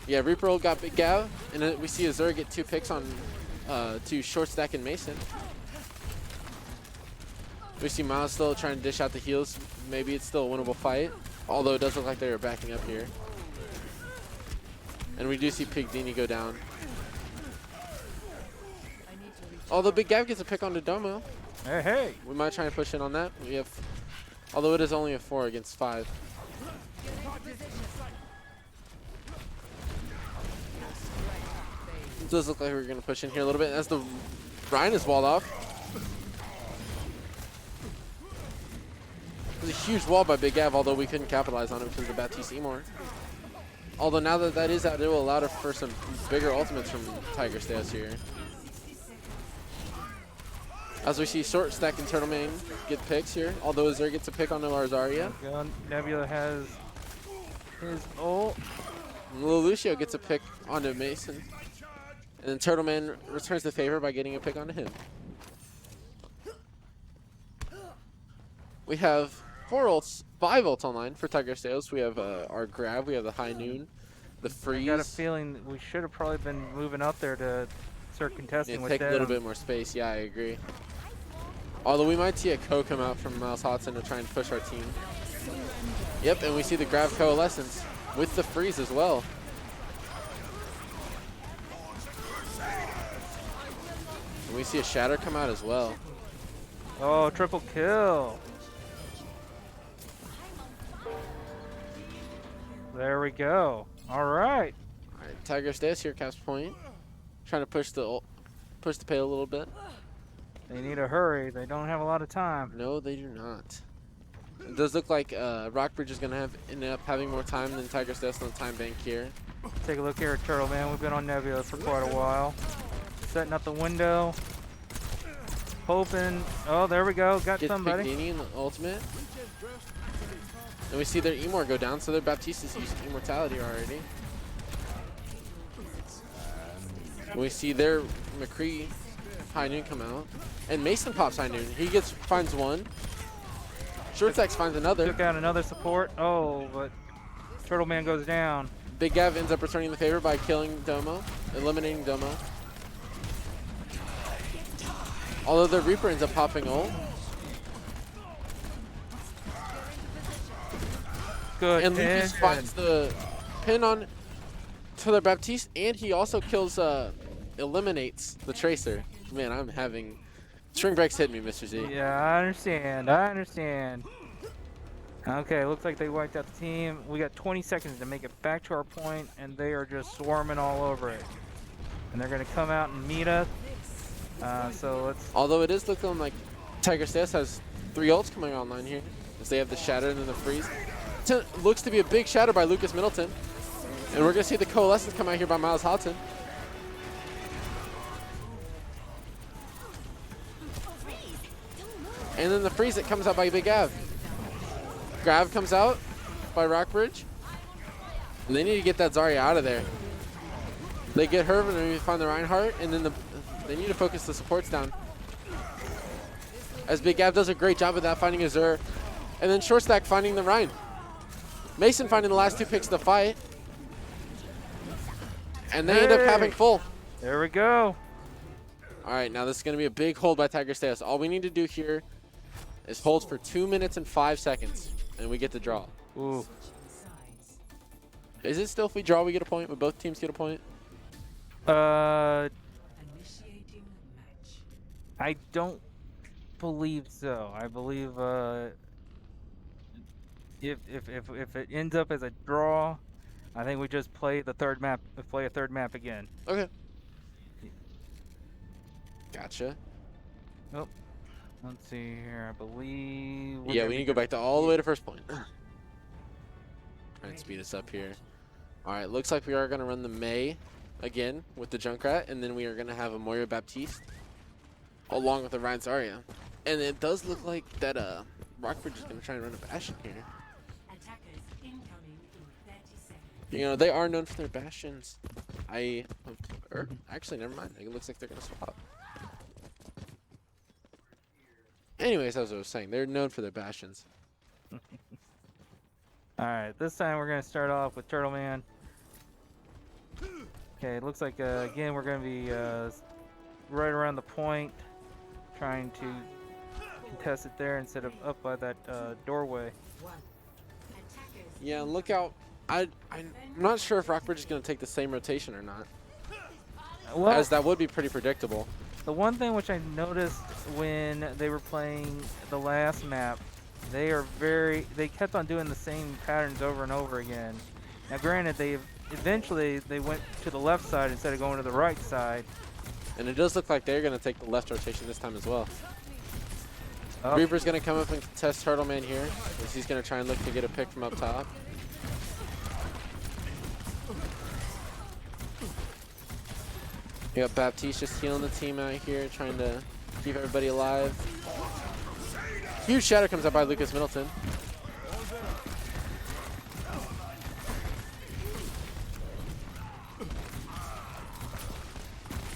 Yeah, Reaper ult got Big Gav, and then we see Azur get 2 picks on to Short Stack and Mason. We see Miles still trying to dish out the heals. Maybe it's still a winnable fight, although it does look like they're backing up here. And we do see Pig Dini go down. Although Big Gav gets a pick on the Domo. Hey, hey. We might try and push in on that. We have, although it is only a 4 against 5. It does look like we're going to push in here a little bit as the Ryan is walled off. It was a huge wall by Big Gav, although we couldn't capitalize on it because of the Baptiste Emor. Although now that that is out, it will allow for some bigger ultimates from Tigris Deos here. As we see Short Stack and Turtle Main get picks here, although Azur gets a pick on Zarya. Nebula has his ult. Lil Lucio gets a pick onto Mason. And then Turtle Man returns the favor by getting a pick onto him. We have 4 ults, 5 ults online for Tigris Deos. We have our grab, we have the high noon, the freeze. I got a feeling that we should have probably been moving up there to start contesting with take them. a little bit more space. Yeah, I agree. Although we might see a co come out from Miles Hodson to try and push our team. Yep, and we see the grab coalescence with the freeze as well. And we see a shatter come out as well. Oh, triple kill. There we go. All right. All right, Tigris Deos here, caps point. Trying to push the pay a little bit. They need to hurry. They don't have a lot of time. No, they do not. It does look like Rockbridge is going to end up having more time than Tigris Deos on the time bank here. Take a look here at Turtle Man. We've been on Nebula for quite a while. Setting up the window. Hoping. Oh, there we go. Got Gets somebody. Big Dini in the ultimate. And we see their Emor go down, so their Baptiste is using Immortality already. And we see their McCree High Noon come out. And Mason pops High Noon. He finds 1. Short Stacks finds another. Took out another support. Oh, but Turtle Man goes down. Big Gav ends up returning the favor by killing Domo, eliminating Domo. Although the Reaper ends up popping ult. Good. And Lucas finds the pin on to the Baptiste, and he also kills, eliminates the Tracer. Man, I'm having string breaks hit me, Mr. Z. Yeah, I understand. I understand. Okay, looks like they wiped out the team. We got 20 seconds to make it back to our point, and they are just swarming all over it. And they're going to come out and meet us. So let's... Although it is looking like Tigris Deos has 3 ults coming online here, as they have the Shatter and then the Freeze. Looks to be a big shatter by Lucas Middleton. And we're going to see the Coalescence come out here by Miles Hodson. And then the Freeze that comes out by Big Gav. Grab comes out by Rockbridge. And they need to get that Zarya out of there. They get her, and they find the Reinhardt, and then they need to focus the supports down. As Big Gav does a great job of that, finding Azur. And then Short Stack finding the Rein. Mason finding the last 2 picks of the fight. And they end up having full. There we go. All right, now this is going to be a big hold by Tigris Deos. All we need to do here is hold for 2 minutes and 5 seconds, and we get the draw. Ooh. Is it still if we draw, we get a point? Would both teams get a point? I don't believe so. I believe if it ends up as a draw, I think we just play the third map. Play a third map again. Okay. Gotcha. Oh, let's see here. I believe. Yeah, we need to go back to all the way to first point. Try and speed us up here. All right, looks like we are going to run the Mei again with the Junkrat, and then we are going to have a Moira Baptiste along with the Rein Zarya. And it does look like that Rockford is going to try and run a Bastion here. You know, they are known for their Bastions. Actually, never mind. It looks like they're going to swap. Anyways, as I was saying, they're known for their Bastions. Alright, this time we're going to start off with Turtle Man. Okay, it looks like, again, we're going to be right around the point, trying to contest it there instead of up by that doorway. Yeah, look out. I'm not sure if Rockbridge is going to take the same rotation or not, Well, as that would be pretty predictable. the one thing which I noticed when they were playing the last map, they kept on doing the same patterns over and over again. Now granted, eventually they went to the left side instead of going to the right side. And it does look like they're going to take the left rotation this time as well. Oh. Reaper's going to come up and contest Turtle Man here, as he's going to try and look to get a pick from up top. You got Baptiste just healing the team out here, trying to keep everybody alive. Huge shatter comes out by Lucas Middleton.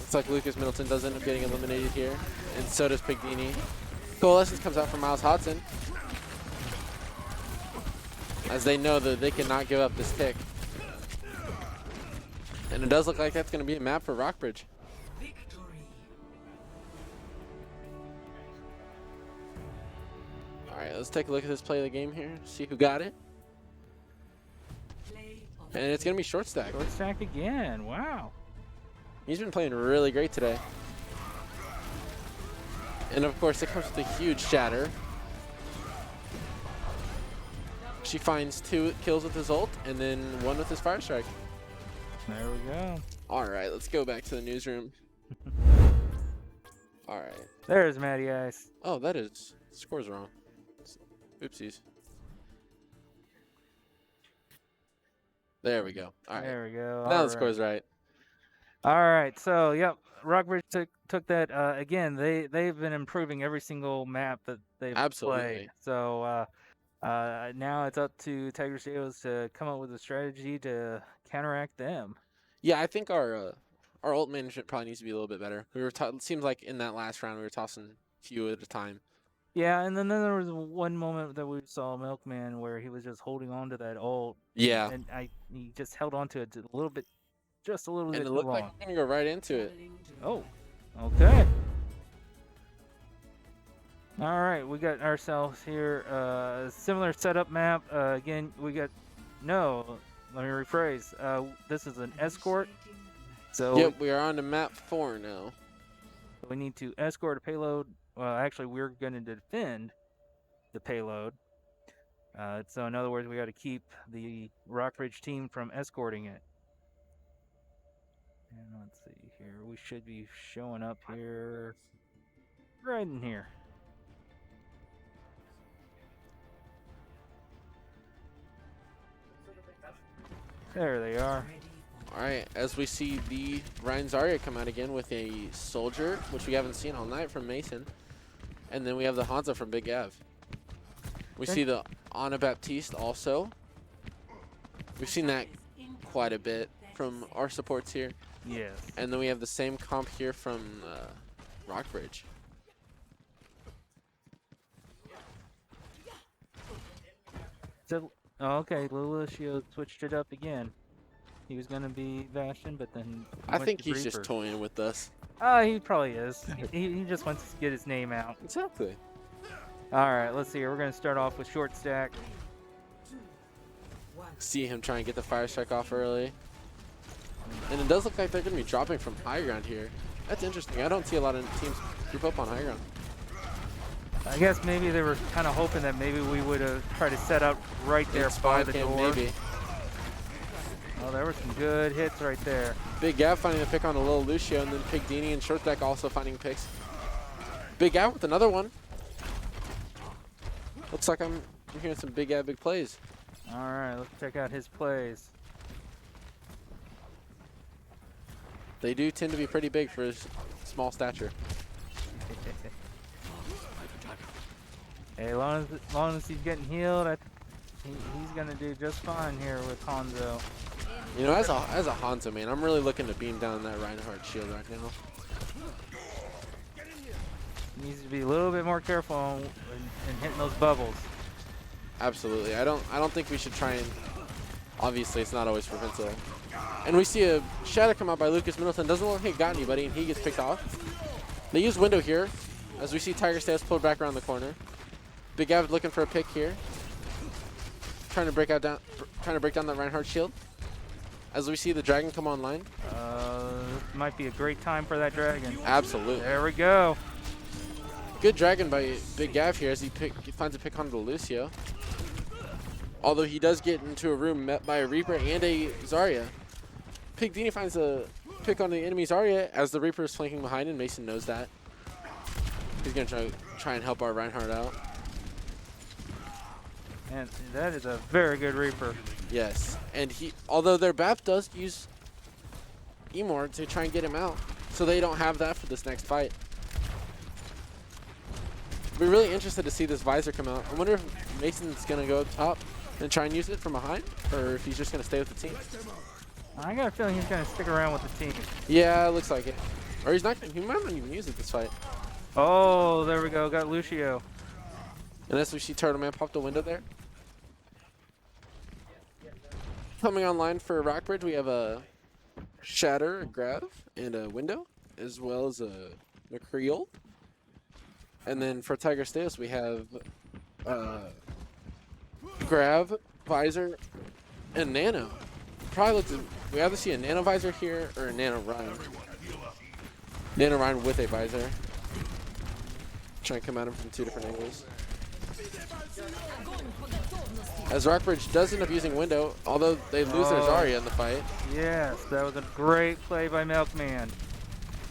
Looks like Lucas Middleton does end up getting eliminated here, and so does Pigdini. Coalescence comes out from Miles Hodson, as they know that they cannot give up this tick. And it does look like that's going to be a map for Rockbridge. All right, let's take a look at this play of the game here, see who got it. And it's going to be Short Stack. Short stack again, wow. He's been playing really great today. And of course, it comes with a huge shatter. She finds 2 kills with his ult, and then 1 with his Fire Strike. There we go. All right, let's go back to the newsroom. All right. There's Matty Ice. Oh, that is, score's wrong. Oopsies. There we go. All right. There we go. Now All the score's right. All right, so yep, Rockbridge took that again. They've been improving every single map that they've Absolutely. played. So now it's up to Tigris Deos to come up with a strategy to counteract them. Yeah, I think our ult management probably needs to be a little bit better. It seems like in that last round we were tossing a few at a time. Yeah, and then there was one moment that we saw Milkman where he was just holding on to that ult. Yeah. And he just held on to it a little bit, just a little bit And it too looked long. like he's going to go right into it. Oh, okay. All right, we got ourselves here a similar setup map. Again, we got no. Let me rephrase. This is an escort. So Yep, we are on to map 4 now. we need to escort a payload. Well, actually, we're going to defend the payload. So in other words, we got to keep the Rockbridge team from escorting it. And let's see here. We should be showing up here, right in here. There they are. All right, as we see the Rein Zarya come out again with a soldier, which we haven't seen all night from Mason. And then we have the Hanzo from Big Gav. We see the Anna Baptiste also. We've seen that quite a bit from our supports here. Yes. And then we have the same comp here from Rockbridge. So, oh, okay, Lucio switched it up again. He was gonna be Bastion, but then I went think to he's Reaper. just toying with us. He probably is. He just wants to get his name out. Exactly. All right, let's see here. We're gonna start off with short stack. See him try and get the fire strike off early. And it does look like they're going to be dropping from high ground here. That's interesting. I don't see a lot of teams group up on high ground. I guess maybe they were kind of hoping that maybe we would have tried to set up right there by the door. Maybe. Oh, there were some good hits right there. Big Gav finding the pick on a little Lucio, and then Pig Dini and short stack also finding picks. Big Gav with another one. Looks like I'm hearing some Big Gav big plays. All right, let's check out his plays. They do tend to be pretty big for his small stature. Hey, as long as he's getting healed, he's gonna do just fine here with Hanzo. You know, as a Hanzo man, I'm really looking to beam down that Reinhardt shield right now. He needs to be a little bit more careful in hitting those bubbles. Absolutely. I don't think we should try and. Obviously, it's not always preventable. And we see a shadow come out by Lucas Middleton. Doesn't look like he got anybody, and he gets picked off. They use window here, as we see Tigris Deos pulled back around the corner. Big Gav looking for a pick here, trying to break down that Reinhardt shield. As we see the dragon come online. This might be a great time for that dragon. Absolutely. There we go. Good dragon by Big Gav here as he finds a pick onto Lucio. Although he does get into a room met by a Reaper and a Zarya. Pig Dini finds a pick on the enemy Zarya as the Reaper is flanking behind, and Mason knows that. He's going to try and help our Reinhardt out. And that is a very good Reaper. Yes, and although their BAP does use Emor to try and get him out, so they don't have that for this next fight. We're really interested to see this visor come out. I wonder if Mason's going to go up top and try and use it from behind, or if he's just going to stay with the team. I got a feeling he's going to stick around with the team. Yeah, it looks like it. Or he's not. He might not even use it this fight. Oh, there we go. Got Lucio. And as we see Turtle Man pop the window there. Coming online for Rockbridge, we have a Shatter, a Grav, and a Window, as well as a Creole. And then for Tiger Deos, we have Grav, Visor, and Nano. We either see a Nano Visor here or a Nano Ryan. Nano Ryan with a Visor. Trying to come at him from two different angles. As Rockbridge does end up using Window, although they lose their Zarya in the fight. Yes, that was a great play by Milkman.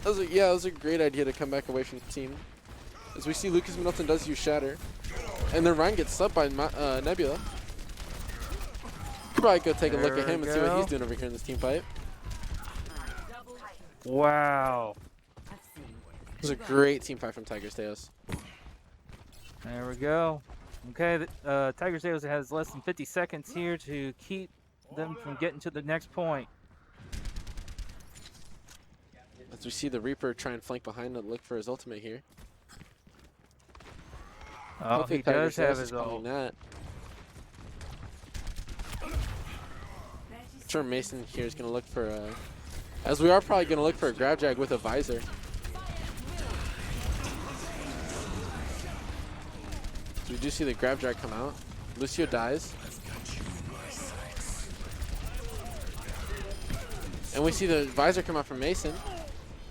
That was a great idea to come back away from the team. As we see Lucas Middleton does use Shatter. And then Ryan gets subbed by Nebula. Could probably go take a look at him and see what he's doing over here in this team fight. Wow. It was a great team fight from Tigris Deos. There we go. Okay, Tigris Deos has less than 50 seconds here to keep them from getting to the next point. As we see the Reaper try and flank behind and look for his ultimate here. Oh, hopefully he Tigris does have Deos his is calling ult. that. I'm sure Mason here is going to look for as we are probably going to look for a grab drag with a visor. So we do see the grab drag come out. Lucio dies. And we see the visor come out from Mason.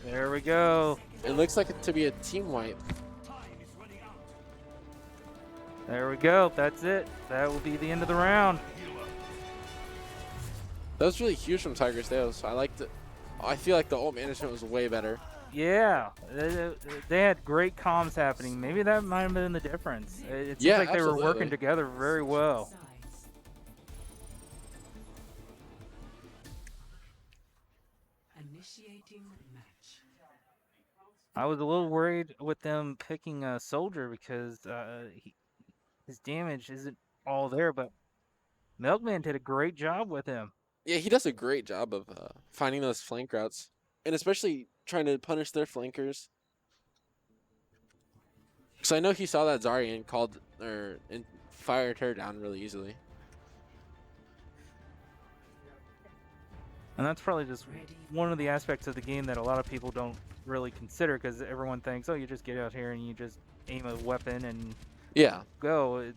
There we go. It looks like it to be a team wipe. There we go. That's it. That will be the end of the round. That was really huge from Tigris Deos. I feel like the ult management was way better. Yeah, they had great comms happening. Maybe that might have been the difference. It seems Yeah, like they were absolutely. working together very well. Initiating match. I was a little worried with them picking a soldier because his damage isn't all there, but Milkman did a great job with him. Yeah, he does a great job of finding those flank routes, and especially trying to punish their flankers. So I know he saw that Zarya and and fired her down really easily. And that's probably just one of the aspects of the game that a lot of people don't really consider, because everyone thinks, oh, you just get out here and you just aim a weapon and Yeah, go.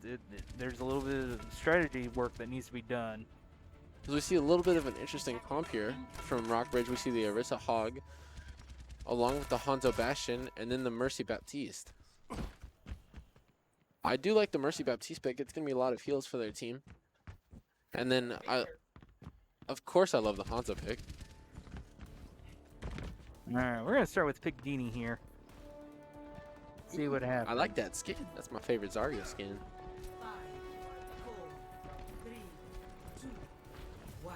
There's a little bit of strategy work that needs to be done. because we see a little bit of an interesting comp here from Rockbridge. We see the Orisa Hog, along with the Hanzo Bastion, and then the Mercy Baptiste. I do like the Mercy Baptiste pick. It's going to be a lot of heals for their team. And then, of course, I love the Hanzo pick. All right, we're going to start with Pigdini here. See what happens. I like that skin. That's my favorite Zarya skin. 5, 4, 3, 2, 1.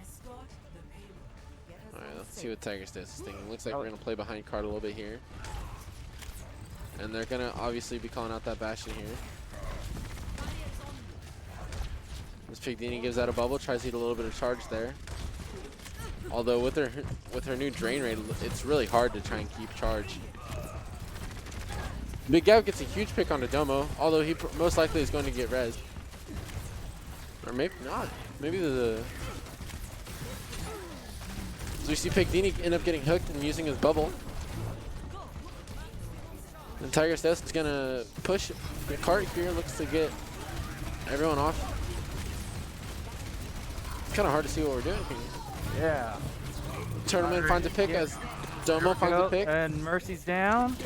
Escort the payload. Get us All right, all let's see safe. what Tigris does this thing. Looks like we're going to play behind card a little bit here. And they're going to obviously be calling out that Bastion here. This Pigdini gives out a bubble, tries to eat a little bit of charge there. Although with her new drain rate, it's really hard to try and keep charge. Big Gav gets a huge pick on the Domo, although he most likely is going to get rezzed. Or maybe not. Maybe So we see Pigdini end up getting hooked and using his bubble. And Tigris Deos is going to push the cart here, looks to get everyone off. It's kind of hard to see what we're doing here. Yeah. Tournament finds a pick as Domo finds a pick. And Mercy's down.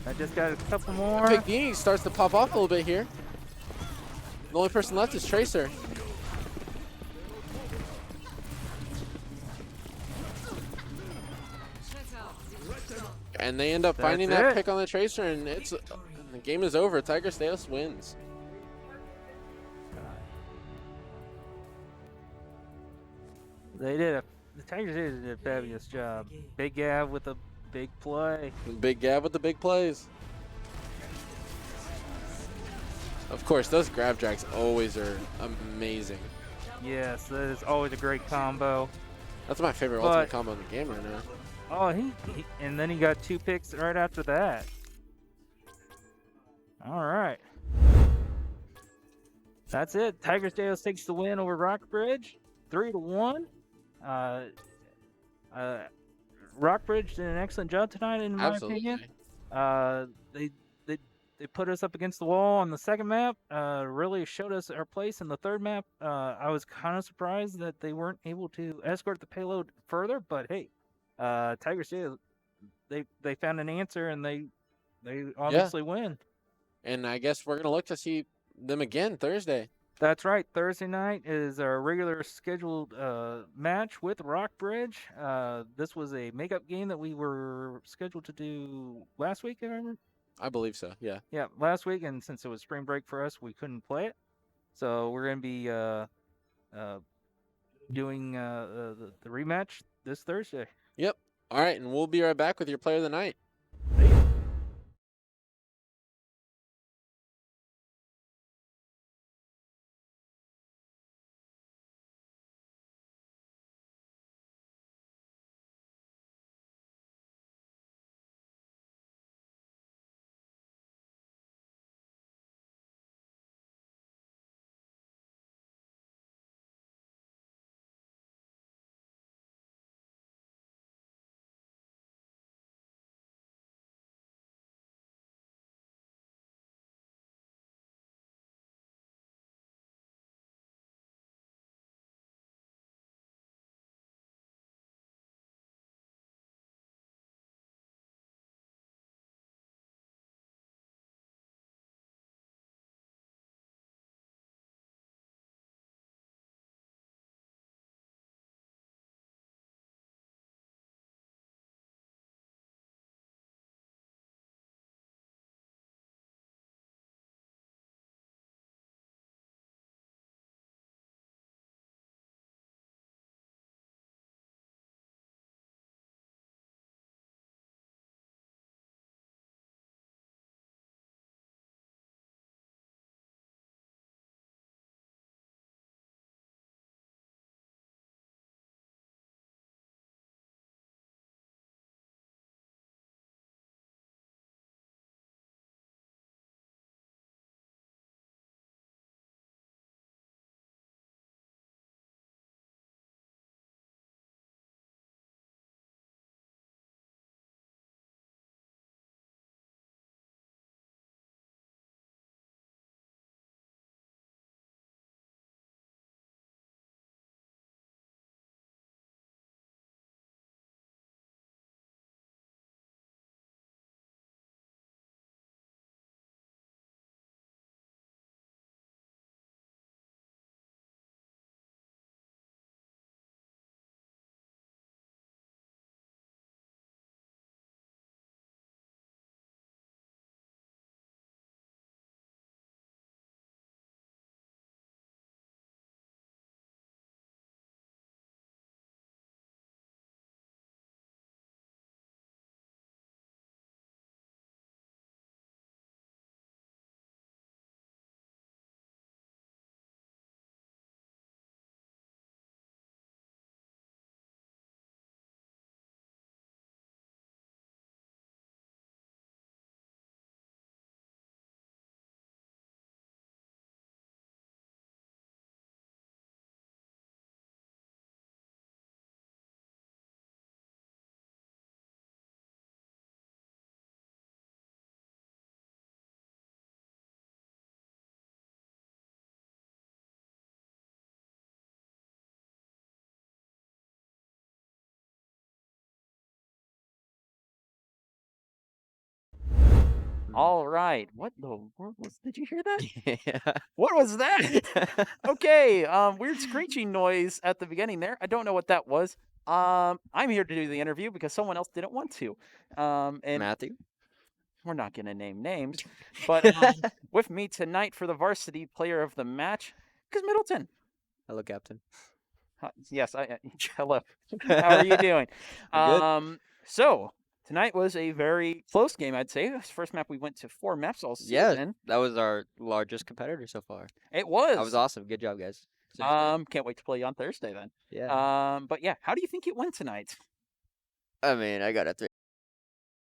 I just got a couple more. Pigdini starts to pop off a little bit here. The only person left is Tracer. And they end up finding That's that it. pick on the Tracer, and the game is over. Tigris Deos wins. The Tigers did a fabulous job. Big Gav with a big play. Big Gav with the big plays. Of course, those grab drags always are amazing. Yes, that is always a great combo. That's my favorite But- ultimate combo in the game right now. Oh, and then he got 2 picks right after that. All right. That's it. Tigris Deos takes the win over Rockbridge, 3-1. Rockbridge did an excellent job tonight, in my opinion. They put us up against the wall on the second map. Really showed us our place in the third map. I was kind of surprised that they weren't able to escort the payload further, but hey, Tigers did. They found an answer, and they obviously win. And I guess we're going to look to see them again Thursday. That's right. Thursday night is our regular scheduled match with Rockbridge. This was a makeup game that we were scheduled to do last week, if I remember. I believe so, yeah. Yeah, last week, and since it was spring break for us, we couldn't play it. So we're going to be doing the rematch this Thursday. Yep. All right, and we'll be right back with your player of the night. All right. What the world was? Did you hear that? Yeah. What was that? Okay. Weird screeching noise at the beginning there. I don't know what that was. I'm here to do the interview because someone else didn't want to. And Matthew. we're not gonna name names, but with me tonight for the varsity player of the match, because Middleton. Hello, Captain. Yes, hello. How are you doing? I'm good. So tonight was a very close game, I'd say. This first map we went to 4 maps all Yeah, season. that was our largest competitor so far. It was. That was awesome. Good job, guys. Seriously. Can't wait to play you on Thursday then. Yeah. But yeah, how do you think it went tonight? I mean, I got a